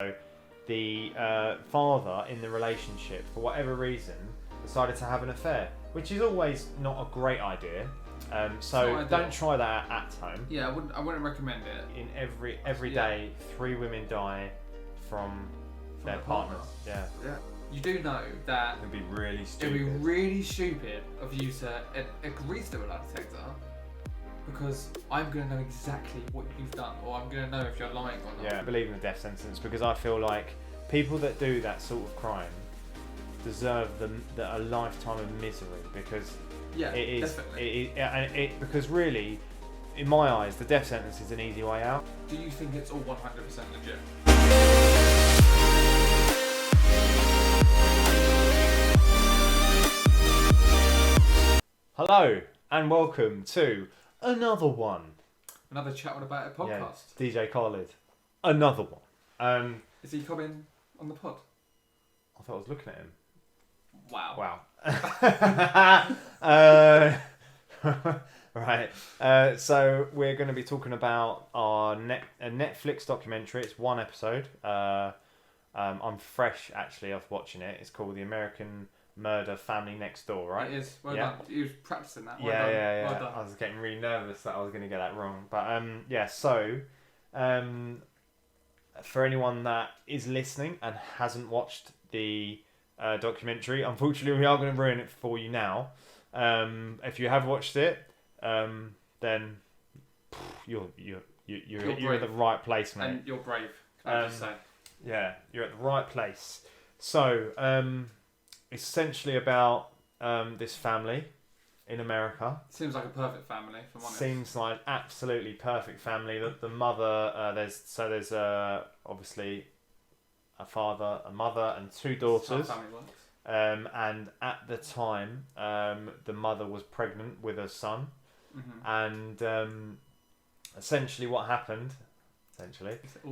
The father in the relationship, for whatever reason, decided to have an affair, which is always not a great idea. So don't try that at home. Yeah, I wouldn't recommend it. In every day, 3 women die from their partners. Yeah. You do know that It'd be really stupid. it'd be really stupid of you to agree to a lie detector, because I'm going to know exactly what you've done, or I'm going to know if you're lying or not. Yeah, I believe in the death sentence because I feel like people that do that sort of crime deserve a lifetime of misery, because it is definitely. because really, in my eyes, the death sentence is an easy way out. Do you think it's all 100% legit? Hello and welcome to another Chat What About It podcast. Yeah, DJ Khaled, another one. Is he coming on the pod? I thought I was looking at him. Wow. Right. So we're going to be talking about a Netflix documentary. It's one episode. I'm fresh actually off watching it. It's called The American Murder Family Next Door, right? It is. Well done. You was practicing that. Well done. I was getting really nervous that I was going to get that wrong. But for anyone that is listening and hasn't watched the documentary, unfortunately we are going to ruin it for you now. If you have watched it, then you're at the right place, mate. And you're brave. Can I just say? Yeah, you're at the right place. So, it's essentially about this family in America. Seems like a perfect family, if I'm honest. Seems like an absolutely perfect family. The mother, there's obviously a father, a mother, and 2 daughters. That's how family works. And at the time, the mother was pregnant with her son, and essentially what happened.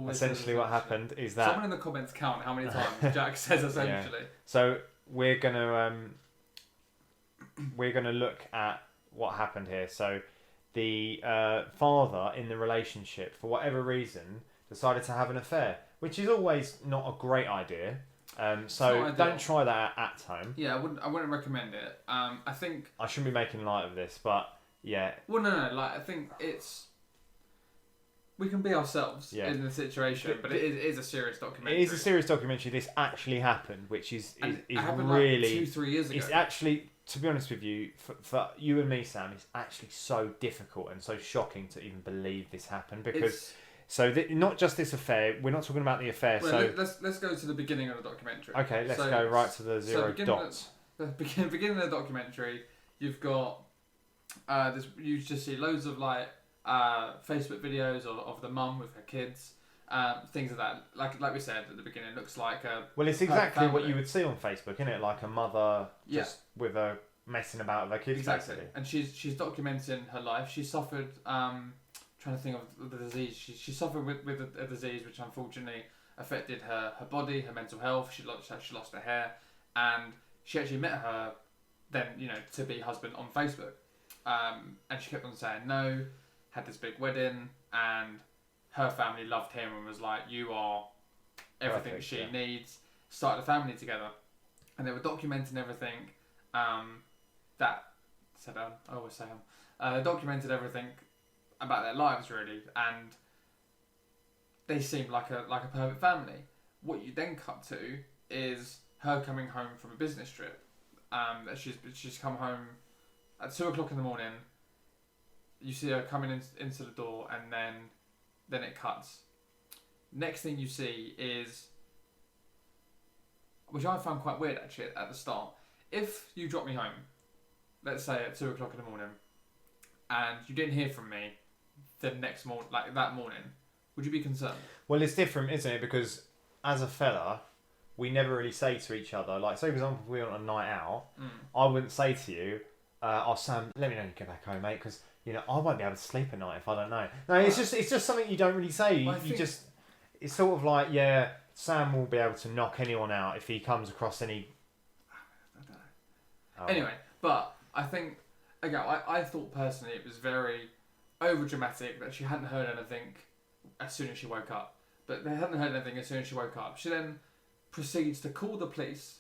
Essentially, what happened is that someone in the comments count how many times Jack says essentially. Yeah. So we're gonna look at what happened here. So the father in the relationship, for whatever reason, decided to have an affair, which is always not a great idea. So don't try that at home. Yeah, I wouldn't recommend it. I think I shouldn't be making light of this, but yeah. Well, no. Like, I think we can be ourselves in the situation, but it is a serious documentary. It is a serious documentary. This actually happened, which is happened really like 2-3 years ago. It's actually, to be honest with you, for you and me, Sam, it's actually so difficult and so shocking to even believe this happened, because not just this affair. We're not talking about the affair. Well, let's go to the beginning of the documentary. Okay, let's go right to the zero dots. The beginning of the documentary, you've got you just see loads of Facebook videos of the mum with her kids, things like that. Like we said at the beginning, it looks like well, it's exactly what you would see on Facebook, isn't it? Like a mother just with her messing about with her kids. Exactly. And she's documenting her life. She suffered. Trying to think of the disease. She suffered with a disease which unfortunately affected her body, her mental health. She lost her hair, and she actually met her then to be husband on Facebook, and she kept on saying no. Had this big wedding, and her family loved him and was like, "You are everything she needs." Started a family together, and they were documenting everything. I always say they documented everything about their lives really, and they seemed like a perfect family. What you then cut to is her coming home from a business trip. She's come home at 2:00 in the morning. You see her coming into the door, and then it cuts. Next thing you see is, which I found quite weird actually at the start. If you drop me home, let's say at 2:00 in the morning, and you didn't hear from me the next morning, like that morning, would you be concerned? Well, it's different, isn't it? Because as a fella, we never really say to each other, like, say for example, if we're on a night out, I wouldn't say to you, "Oh Sam, let me know when you get back home, mate," because I won't be able to sleep at night if I don't know. No, it's just something you don't really say. Well, It's sort of like, Sam will be able to knock anyone out if he comes across any. I don't know. Anyway, but I think again, I thought personally it was very over dramatic that she hadn't heard anything as soon as she woke up. but they hadn't heard anything as soon as she woke up. She then proceeds to call the police.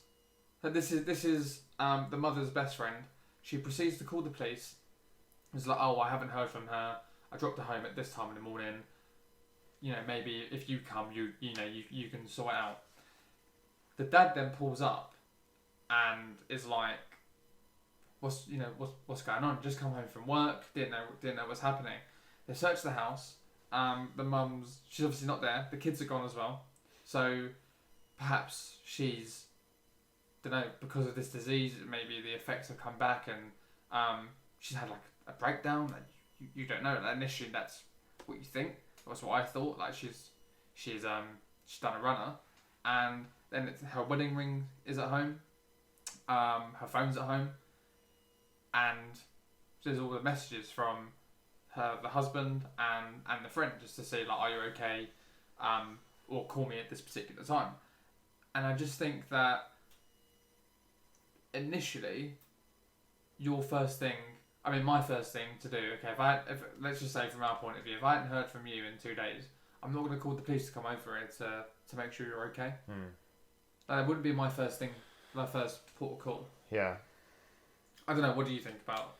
And this is the mother's best friend. She proceeds to call the police. It's like, oh, I haven't heard from her. I dropped her home at this time in the morning. You know, maybe if you come, you can sort it out. The dad then pulls up and is like, what's going on? Just come home from work. Didn't know what's happening. They search the house. The mum's, she's obviously not there. The kids are gone as well. So perhaps she's, don't know, because of this disease, maybe the effects have come back and she's had like a breakdown. Like, you don't know. Like, initially, that's what you think. That's what I thought. Like she's done a runner, and then her wedding ring is at home. Her phone's at home, and there's all the messages from the husband and the friend just to say like, are you okay, or call me at this particular time. And I just think that initially your first thing, I mean my first thing to do, okay, if let's just say from our point of view, if I hadn't heard from you in 2 days, I'm not going to call the police to come over here to make sure you're okay. That wouldn't be my first thing, my first port of call. Yeah. I don't know, what do you think about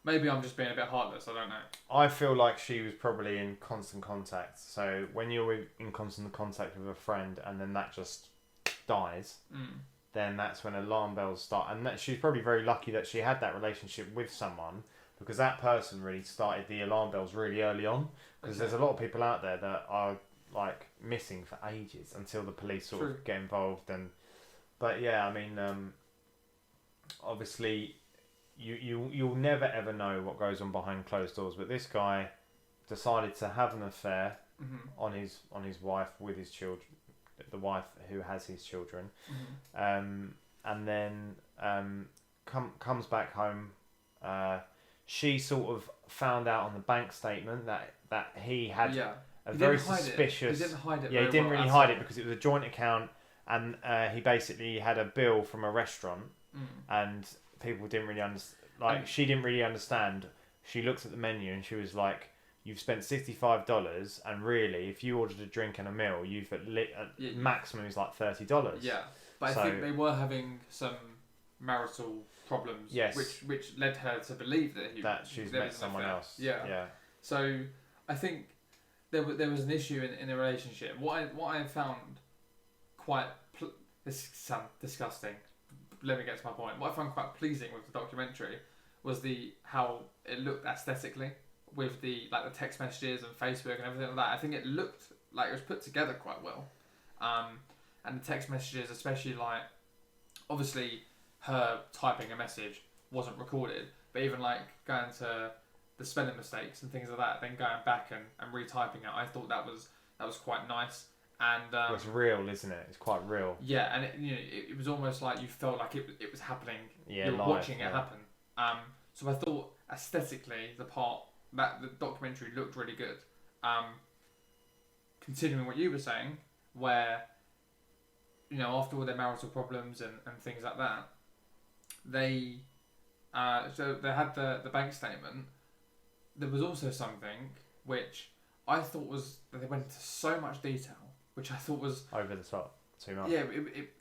maybe I'm just being a bit heartless, I don't know. I feel like she was probably in constant contact. So when you're in constant contact with a friend and then that just dies, then that's when alarm bells start. And that she's probably very lucky that she had that relationship with someone, because that person really started the alarm bells really early on. Because there's a lot of people out there that are like missing for ages until the police sort of get involved. But yeah, I mean, obviously you'll never ever know what goes on behind closed doors. But this guy decided to have an affair on his wife with his children, the wife who has his children, and then comes back home. She sort of found out on the bank statement that he had a very suspicious. He didn't hide it. Yeah, he didn't really hide it because it was a joint account, and he basically had a bill from a restaurant, and people didn't really understand. Like, she didn't really understand. She looked at the menu and she was like, "You've spent $65, and really, if you ordered a drink and a meal, you've maximum is like $30." Yeah, but I think they were having some marital problems. Yes. Which led her to believe that she's met someone else. Yeah. So I think there was an issue in the relationship. What I found quite this sounds disgusting. Let me get to my point. What I found quite pleasing with the documentary was how it looked aesthetically, with the text messages and Facebook and everything like that. I think it looked like it was put together quite well. And the text messages, especially like, obviously her typing a message wasn't recorded, but even like going to the spelling mistakes and things like that, then going back and retyping it, I thought that was quite nice. And it's real, isn't it? It's quite real. Yeah, and it was almost like you felt like it was happening. Yeah, you were watching it happen. So I thought aesthetically the documentary looked really good. Continuing what you were saying, where after all their marital problems and things like that, they so they had the bank statement. There was also something which I thought was that they went into so much detail, which I thought was over the top too much. Yeah,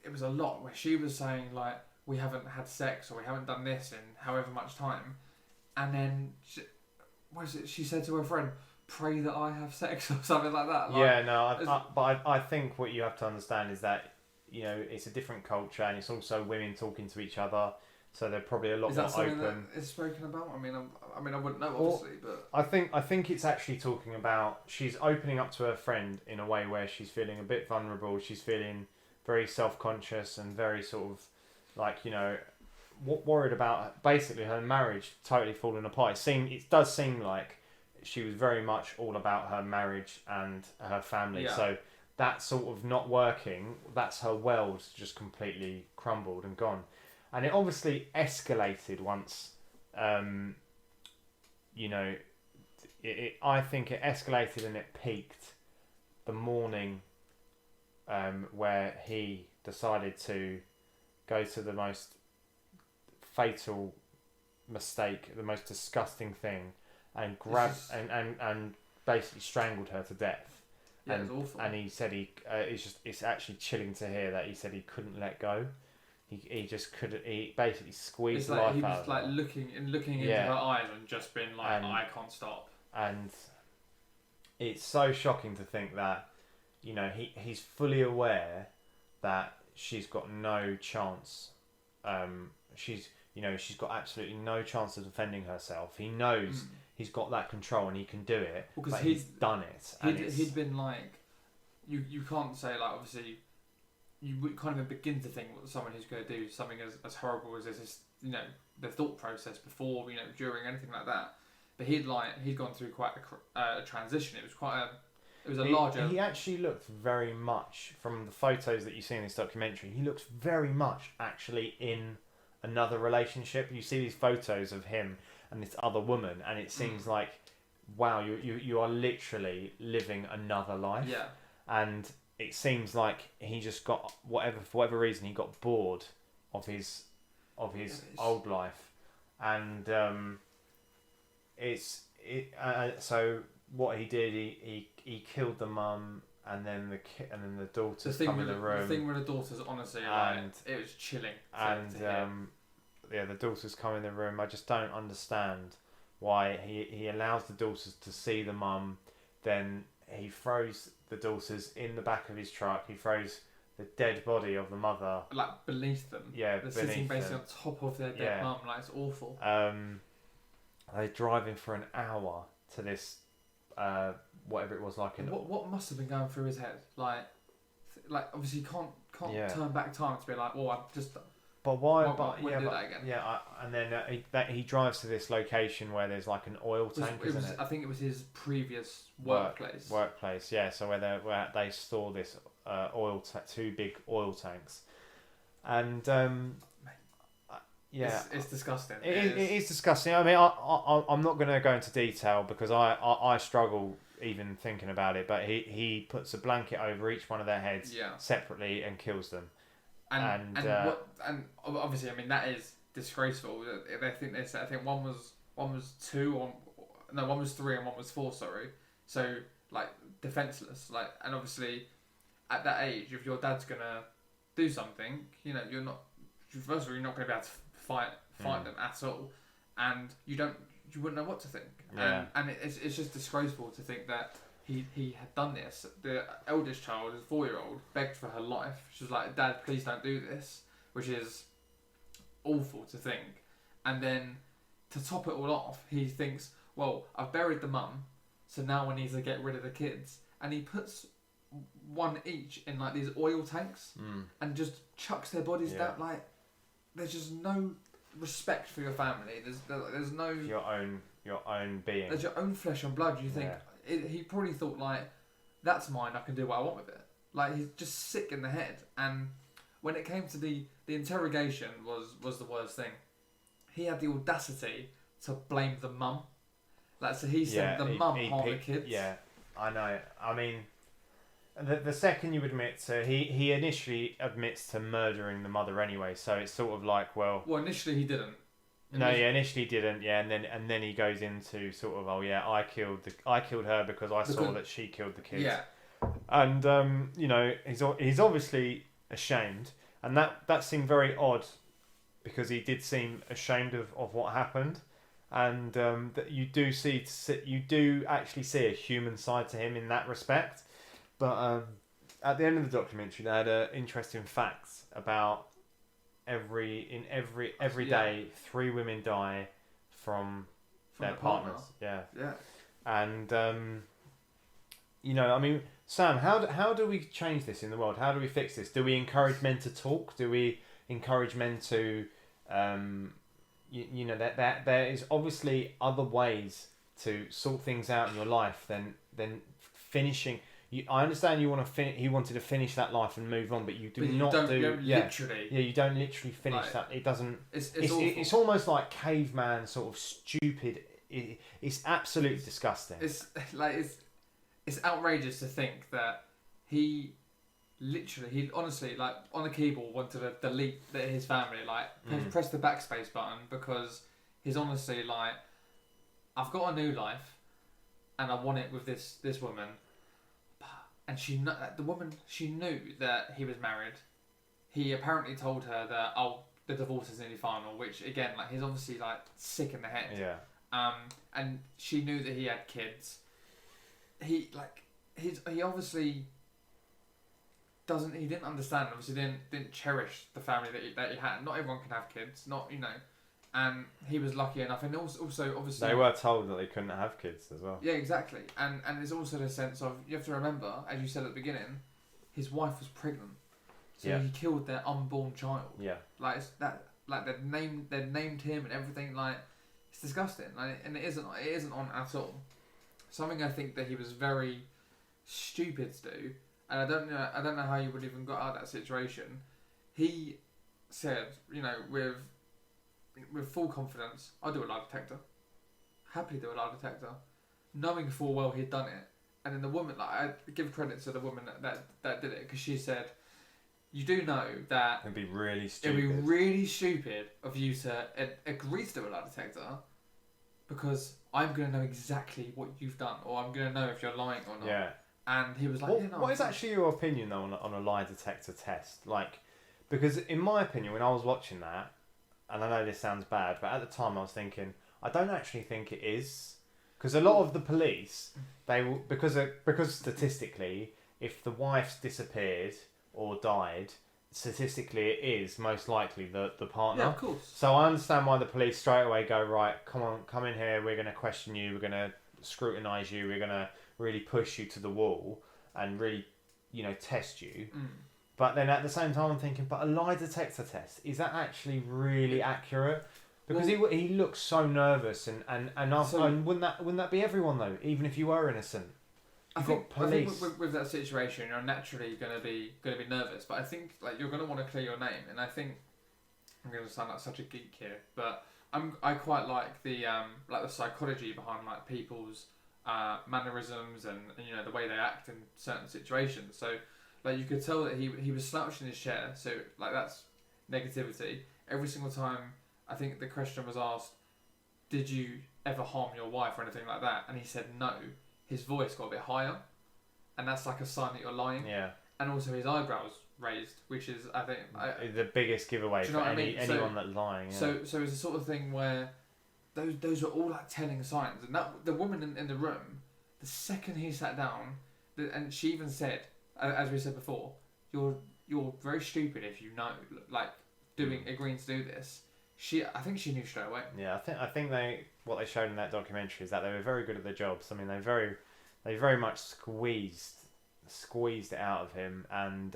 it was a lot, where she was saying like, we haven't had sex or we haven't done this in however much time, and then she said to her friend, "Pray that I have sex," or something like that. But I think what you have to understand is that it's a different culture, and it's also women talking to each other, so they're probably a lot more open. Is that something that is spoken about? I mean, I wouldn't know, obviously, but I think it's actually talking about, she's opening up to her friend in a way where she's feeling a bit vulnerable. She's feeling very self-conscious and very sort of like worried about basically her marriage totally falling apart. It does seem like she was very much all about her marriage and her family. Yeah. So that sort of not working, that's her world just completely crumbled and gone. And it obviously escalated once, I think it escalated and it peaked the morning where he decided to go to the most fatal mistake, the most disgusting thing, and and basically strangled her to death. Yeah, and it's awful. and he said it's actually chilling to hear that he said he couldn't let go. He just couldn't. He basically squeezed It's the like life he out was of like her. looking into Yeah. her eyes and just been like, And- I can't stop. And it's so shocking to think that, you know, he's fully aware that she's got no chance. She's got absolutely no chance of defending herself. He knows he's got that control and he can do it, Well, 'cause but he's done it. And He'd been like, you can't say like, obviously, you would kind of begin to think what someone who's going to do something as horrible as this is, you know, the thought process before, you know, during anything like that. But he'd gone through quite a transition. It was a larger. He actually looked very much, from the photos that you see in this documentary, he looks very much actually in another relationship. You see these photos of him and this other woman, and it seems like, wow, you are literally living another life. Yeah. And it seems like he just got for whatever reason, he got bored of his old life, and so what he did, he killed the mum, and then the daughters come in the room. The thing with the daughters, honestly, it was chilling. To hear. The daughters come in the room. I just don't understand why he allows the daughters to see the mum, then he throws the daughters in the back of his truck. He throws the dead body of the mother, like beneath them. Yeah, they're beneath sitting basically them. on top of their dead mum. Like, it's awful. They're driving for an hour to this, whatever it was, like an. What must have been going through his head? Like obviously you can't turn back time to be like, well, I'm just. But why? Wouldn't do that again. Yeah, and then he drives to this location where there's like an oil tank, isn't it? I think it was his previous workplace. Workplace, yeah. So where they store this two big oil tanks, and yeah, it's disgusting. It is disgusting. I mean, I'm not going to go into detail because I struggle even thinking about it. But he puts a blanket over each one of their heads separately and kills them. And obviously, I mean, that is disgraceful. I think one was 2 or no, one was 3 and one was 4. Sorry. So like defenseless. Like, and obviously at that age, if your dad's gonna do something, you know, you're not. First of all, you're not going to be able to fight them at all, and you wouldn't know what to think. Yeah. And it's just disgraceful to think that he had done this. The eldest child, his 4-year-old, begged for her life. She was like, "Dad, please don't do this," which is awful to think. And then to top it all off, he thinks, "Well, I've buried the mum, so now I need to get rid of the kids," and he puts one each in like these oil tanks and just chucks their bodies down. Like, there's just no respect for your family. There's no your own being. There's your own flesh and blood. You think he probably thought like, that's mine. I can do what I want with it. Like, he's just sick in the head. And when it came to the interrogation was the worst thing. He had the audacity to blame the mum. Like, so he said the mum harmed the kids. Yeah, I know. I mean, the second you admit to, he initially admits to murdering the mother anyway. So it's sort of like, well, initially he didn't. Initially didn't. Yeah, and then he goes into sort of, I killed her because I saw that she killed the kids. Yeah. And you know, he's obviously ashamed, and that seemed very odd, because he did seem ashamed of what happened, and that you do actually see a human side to him in that respect. But at the end of the documentary, they had interesting facts about every day 3 women die from their partners. Yeah. And you know, I mean, Sam, how do we change this in the world? How do we fix this? Do we encourage men to talk? Do we encourage men to you know, that there is obviously other ways to sort things out in your life than finishing. I understand you want to he wanted to finish that life and move on, but you do not do. Literally. Yeah, you don't literally finish that. It doesn't. It's almost like caveman sort of stupid. It's absolutely disgusting. It's outrageous to think that he honestly, like, on the keyboard wanted to delete his family, like press the backspace button, because he's honestly like, I've got a new life and I want it with this woman, but and the woman, she knew that he was married. He apparently told her that, oh, the divorce is nearly final, which again, like, he's obviously like sick in the head. Yeah. And she knew that he had kids. He obviously he didn't understand. Obviously, didn't cherish the family that he had. Not everyone can have kids. Not, and he was lucky enough. And also obviously They were told that they couldn't have kids as well. Yeah, exactly. And there's also the sense of, you have to remember, as you said at the beginning, his wife was pregnant, so he killed their unborn child. Yeah. Like they'd named him and everything. Like, it's disgusting. Like, and it isn't on at all. Something I think that he was very stupid to do, and I don't know how you would even got out of that situation. He said, with full confidence, I'll do a lie detector. Happily do a lie detector, knowing full well he'd done it. And then the woman, like, I give credit to the woman that did it, because she said, you do know that it'd be really stupid. It'd be really stupid of you to agree to do a lie detector, because I'm going to know exactly what you've done, or I'm going to know if you're lying or not. Yeah. And he was like, what is actually your opinion though on a lie detector test? Like, because in my opinion, when I was watching that, and I know this sounds bad, but at the time I was thinking, I don't actually think it is, because a lot of the police, they will, because statistically, if the wife's disappeared or died, statistically it is most likely the partner. Yeah, of course. So I understand why the police straight away go, right, come in here, we're going to question you, we're going to scrutinise you, we're going to really push you to the wall and really, test you. But then at the same time I'm thinking, but a lie detector test, is that actually really accurate? Because he looks so nervous and wouldn't that be everyone though, even if you were innocent? I think with that situation, you're naturally going to be nervous. But I think, like, you're going to want to clear your name. And I think, I'm going to sound like such a geek here, but I quite like the psychology behind, like, people's mannerisms and the way they act in certain situations. So, like, you could tell that he was slouched in his chair. So, like, that's negativity. Every single time, I think the question was asked, did you ever harm your wife or anything like that? And he said no. His voice got a bit higher, and that's like a sign that you're lying. Yeah. And also his eyebrows raised, which is, I think, the biggest giveaway for anyone that's lying. Yeah. So it's the sort of thing where those were all like telling signs, and that the woman in the room, the second he sat down, and she even said, as we said before, you're very stupid if you know, like, agreeing to do this. I think she knew straight away. Yeah, I think what they showed in that documentary is that they were very good at their jobs. I mean, they very much squeezed it out of him, and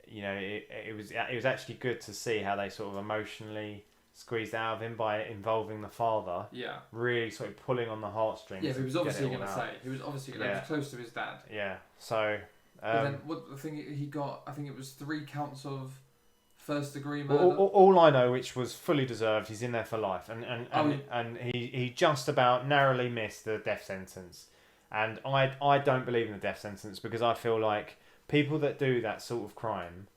it was actually good to see how they sort of emotionally squeezed out of him by involving the father. Yeah. Really sort of pulling on the heartstrings. Yeah, he was obviously going to say. He was obviously going to be close to his dad. Yeah. So. But then the thing he got, I think it was 3 counts of first degree murder. All I know, which was fully deserved, he's in there for life, and he just about narrowly missed the death sentence, and I don't believe in the death sentence, because I feel like people that do that sort of crime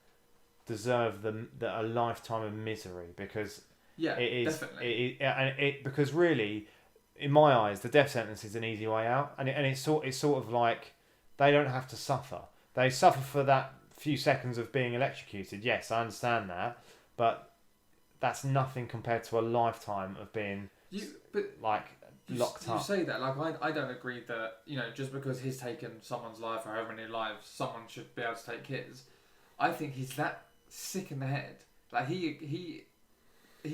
deserve a lifetime of misery, because it is definitely because really, in my eyes, the death sentence is an easy way out, and it's sort of like they don't have to suffer. They suffer for that few seconds of being electrocuted. Yes, I understand that, but that's nothing compared to a lifetime of being locked up. You say that, like, I don't agree that just because he's taken someone's life or however many lives, someone should be able to take his. I think he's that sick in the head. Like, he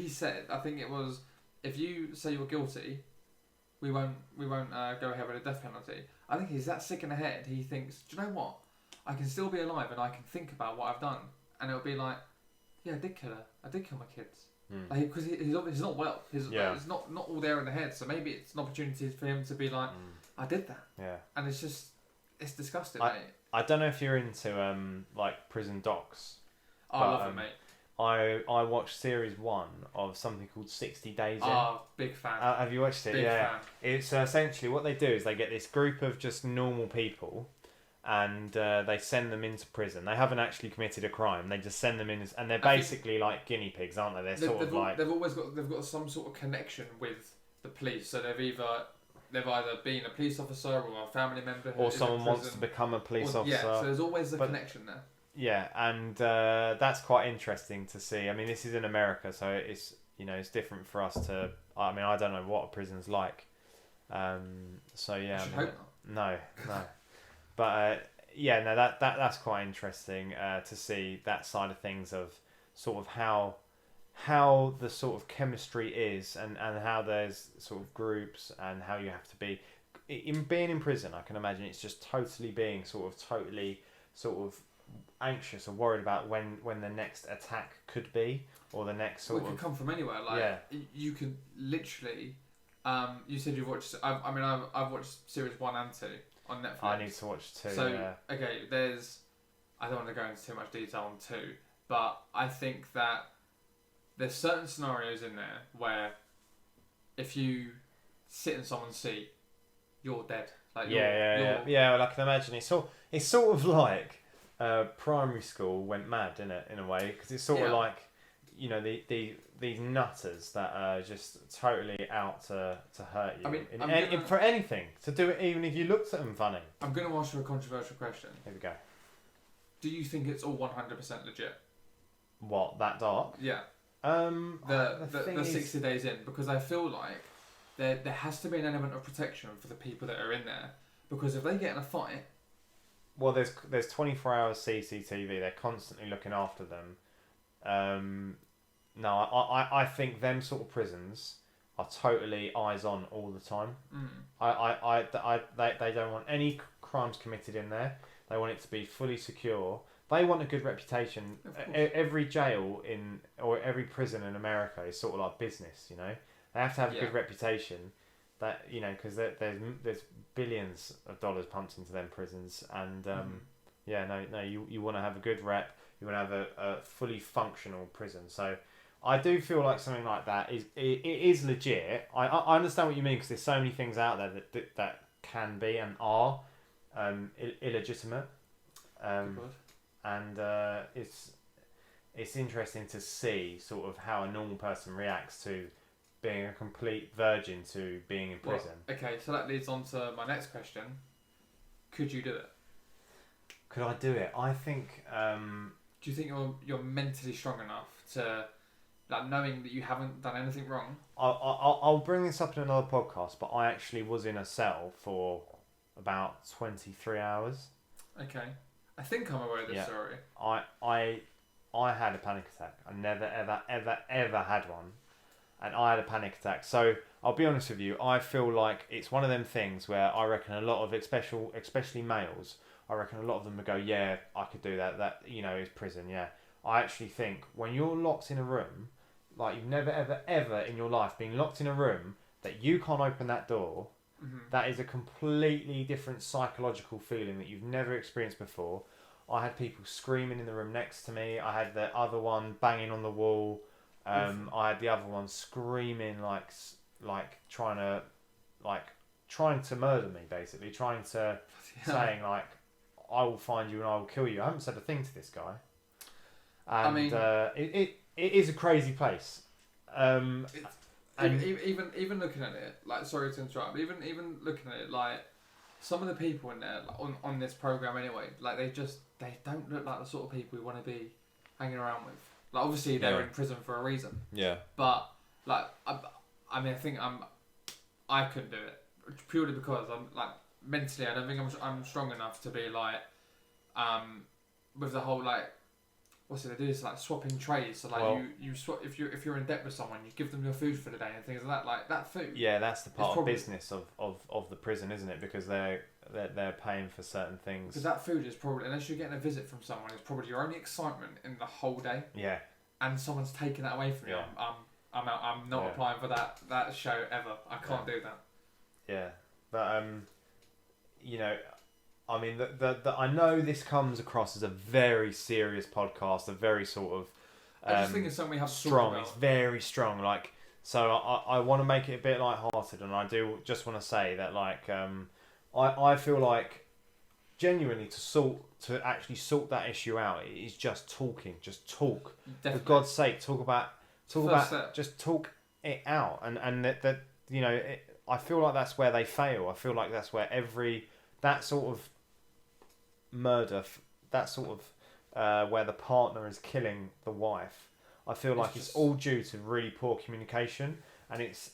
said, I think it was, if you say you're guilty, we won't go ahead with a death penalty. I think he's that sick in the head. He thinks, do you know what? I can still be alive and I can think about what I've done, and it'll be like, yeah, I did kill her. I did kill my kids. Like, because he's not well. He's not all there in the head. So maybe it's an opportunity for him to be like, I did that. Yeah. And it's disgusting, mate. I don't know if you're into like prison docs. Oh, I love it, mate. I watched series 1 of something called 60 Days In. Oh, big fan. Have you watched it? Big fan. It's essentially what they do is they get this group of just normal people, and they send them into prison. They haven't actually committed a crime. They just send them in, and they're basically like guinea pigs, aren't they? They've got some sort of connection with the police. So they've either they've either been a police officer or a family member who or is in someone wants to prison. become a police Or- officer. Yeah, so there's always a But- connection there. Yeah, and that's quite interesting to see. I mean, this is in America, so it's it's different for us to. I mean, I don't know what a prison's like. So yeah, I should I mean, hope not. no, but yeah, no, that's quite interesting to see that side of things of sort of how the sort of chemistry is and how there's sort of groups and how you have to be in being in prison. I can imagine it's just totally being totally anxious or worried about when the next attack could be or the next Well, it could come from anywhere. Like Yeah. you could literally. You said you've watched. I've watched series 1 and 2 on Netflix. I need to watch too. So yeah. okay, there's. I don't want to go into too much detail on 2, but I think that there's certain scenarios in there where if you sit in someone's seat, you're dead. Like Yeah. Well, I can imagine it's sort of like primary school went mad, isn't it? In a way, because it's sort of Yeah. like these nutters that are just totally out to hurt you. I mean, For anything to do it, even if you looked at them funny. I'm going to ask you a controversial question. Here we go. Do you think it's all 100% legit? What, that dark? Yeah. The thing The is- 60 days in, because I feel like there has to be an element of protection for the people that are in there, because if they get in a fight, Well, there's 24 hours CCTV. They're constantly looking after them. No, I think them sort of prisons are totally eyes on all the time. They don't want any crimes committed in there. They want it to be fully secure. They want a good reputation. Of course. Every jail or every prison in America is sort of like business. They have to have a Yeah. good reputation. That because there's billions of dollars pumped into them prisons, and you want to have a good rep. You want to have a fully functional prison. So I do feel like something like that is legit. I understand what you mean, because there's so many things out there that can be and are illegitimate. Good word. And it's interesting to see sort of how a normal person reacts to being a complete virgin to being in prison. Well, okay, so that leads on to my next question. Could you do it? Could I do it? I think Do you think you're mentally strong enough to, like, knowing that you haven't done anything wrong? I'll bring this up in another podcast, but I actually was in a cell for about 23 hours. Okay. I think I'm aware of this Yeah. story. I had a panic attack. I never ever had one, and I had a panic attack. So I'll be honest with you. I feel like it's one of them things where I reckon a lot of especially males. I reckon a lot of them would go, yeah, I could do that. That is prison. Yeah. I actually think when you're locked in a room, like you've never ever in your life been locked in a room that you can't open that door. Mm-hmm. That is a completely different psychological feeling that you've never experienced before. I had people screaming in the room next to me. I had the other one banging on the wall. I had the other one screaming like trying to murder me, basically trying to saying like, I will find you and I will kill you. I haven't said a thing to this guy. And I mean, it is a crazy place. And even looking at it, like, sorry to interrupt, but even looking at it, like, some of the people in there, like, on this program anyway, like, they don't look like the sort of people we want to be hanging around with. Like, obviously they're in prison for a reason, yeah. but like, I mean, I think I couldn't do it purely because I'm like mentally, I don't think I'm strong enough to be like, with the whole like. What's it they do? It's like swapping trays. So like you swap if you're in debt with someone, you give them your food for the day and things like that. Like that food. Yeah, that's the part probably, of business of the prison, isn't it? Because they're paying for certain things. Because that food is probably, unless you're getting a visit from someone, it's probably your only excitement in the whole day. Yeah. And someone's taking that away from you. Yeah. I'm out. I'm not applying for that show ever. I can't do that. Yeah, but I mean, I know this comes across as a very serious podcast, a very sort of. I just think it's something we have to strong. talk It's about. very strong. Like, so I want to make it a bit light-hearted, and I do just want to say that like I feel like genuinely to actually sort that issue out is just talking. Just talk. Definitely. For God's sake, talk about Step. just talk it out, and that I feel like that's where they fail. I feel like that's where that sort of murder, that sort of where the partner is killing the wife. I feel like it's all due to really poor communication, and it's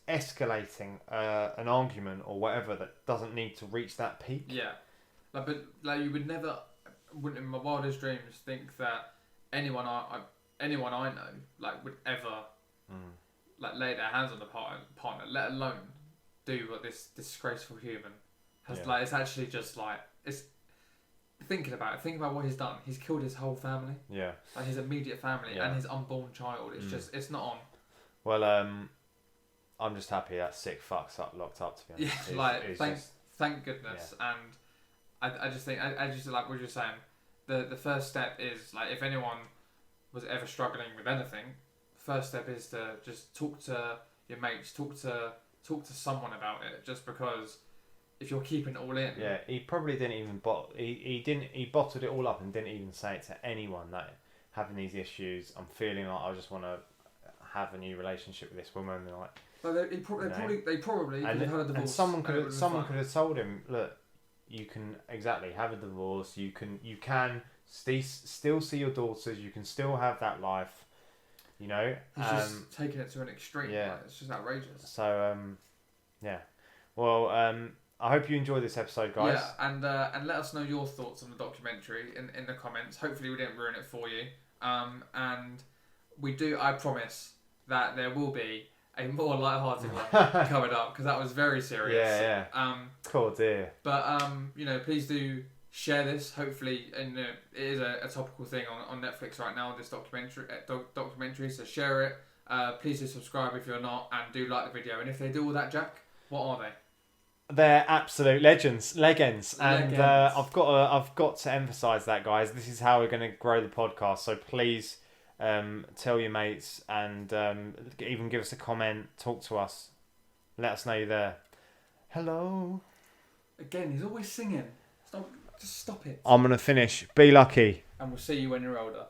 escalating an argument or whatever that doesn't need to reach that peak. Yeah, but you wouldn't in my wildest dreams think that anyone I know would ever lay their hands on the partner, let alone do what this disgraceful human has. Yeah. It's actually just it's thinking about what he's done. He's killed his whole family. Yeah. His immediate family and his unborn child. It's just it's not on. Well, I'm just happy that sick fuck's locked up. To be honest, thank goodness. Yeah. And I just think I just like what you're saying. The first step is if anyone was ever struggling with anything, the first step is to just talk to your mates, talk to someone about it. Just because if you're keeping it all in, he probably didn't even he bottled it all up and didn't even say it to anyone that having these issues. I'm feeling like I just want to have a new relationship with this woman. They probably could have had a divorce. And someone could have told him, look, you can have a divorce. You can still see your daughters. You can still have that life. He's just taking it to an extreme. Yeah, it's just outrageous. So well, I hope you enjoyed this episode, guys. Yeah, and let us know your thoughts on the documentary in the comments. Hopefully, we didn't ruin it for you. And I promise that there will be a more light-hearted one coming up because that was very serious. Yeah. Cool, dear. But please do share this. Hopefully, and it is a topical thing on Netflix right now. This documentary. So share it. Please do subscribe if you're not, and do like the video. And if they do all that, Jack, what are they? They're absolute legends, and I've got to emphasise that, guys. This is how we're going to grow the podcast. So please. Tell your mates and even give us a comment, talk to us, let us know you're there. Hello. Again, he's always singing. Just stop it. I'm going to finish. Be lucky. And we'll see you when you're older.